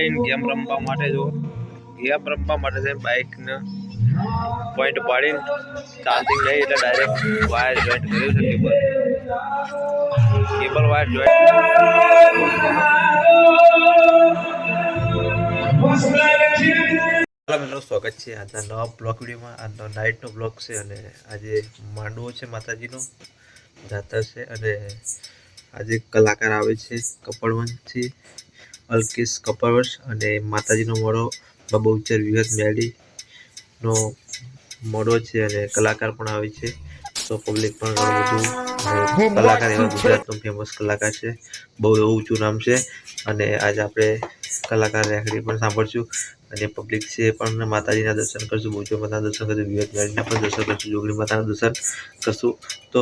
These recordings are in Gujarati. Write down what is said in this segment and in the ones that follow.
गेम रमवा माटे जो गेम रमवा माटे से बाइक ने पॉइंट पाड़ी चार्जिंग नहीं એટલે ડાયરેક્ટ વાયર જોઈન્ટ કર્યું છે કેબલ વાયર જોઈન્ટ મિત્રો સ્વાગત છે આજના નવા બ્લોગ વિડીયોમાં। આજનો નાઇટનો બ્લોગ છે અને આજે માંડવો છે માતાજીનો જાતર છે અને આજે કલાકાર આવે છે કપડવંશથી અલ્કેશ કપડવંશ અને માતાજીનો મોડો બબૌચર વિહત મેડીનો મોડો છે અને કલાકાર પણ આવે છે તો પબ્લિક પણ ઘણું બધું કલાકાર એવા ગુજરાતનો ફેમસ કલાકાર છે બહુ એવું ઊંચું નામ છે અને આજે આપણે કલાકાર રેખડી પણ સાંભળશું અને પબ્લિક છે પણ માતાજીના દર્શન કરશું બહુચર માતાના દર્શન કરશું વિહત મેડીના પણ દર્શન કરશું જોગણી માતાના દર્શન કરશું તો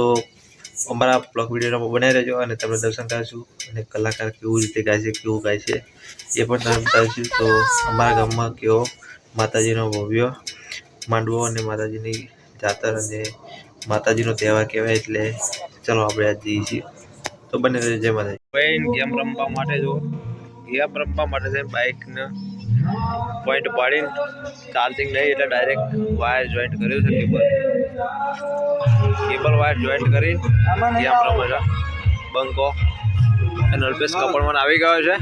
અમારા બ્લોગ વિડીયોમાં બનાવી રહેજો અને તમે દર્શન કરશું અને કલાકાર કેવું રીતે ગાય છે કેવું ગાય છે એ પણ તમે બતાવીશું। તો અમારા ગામમાં કેવો માતાજીનો ભવ્ય માંડવો અને માતાજીની જાતર અને માતાજીનો તહેવાર કહેવાય એટલે ચાલો આપણે આજ જઈએ છીએ તો બને રહેજો। જય માતાજી। ગેમ રમવા માટે જો ગેમ રમવા માટે છે બાઇકને પોઈન્ટ પાડી ચાર્જિંગ નહીં એટલે ડાયરેક્ટ વાયર જોઈન્ટ કર્યું છે કેબલ વાયર જોઈન્ટ કરી ગેમ રમે છે બંકો અને અલ્પેશ કપડવન આવી ગયો છે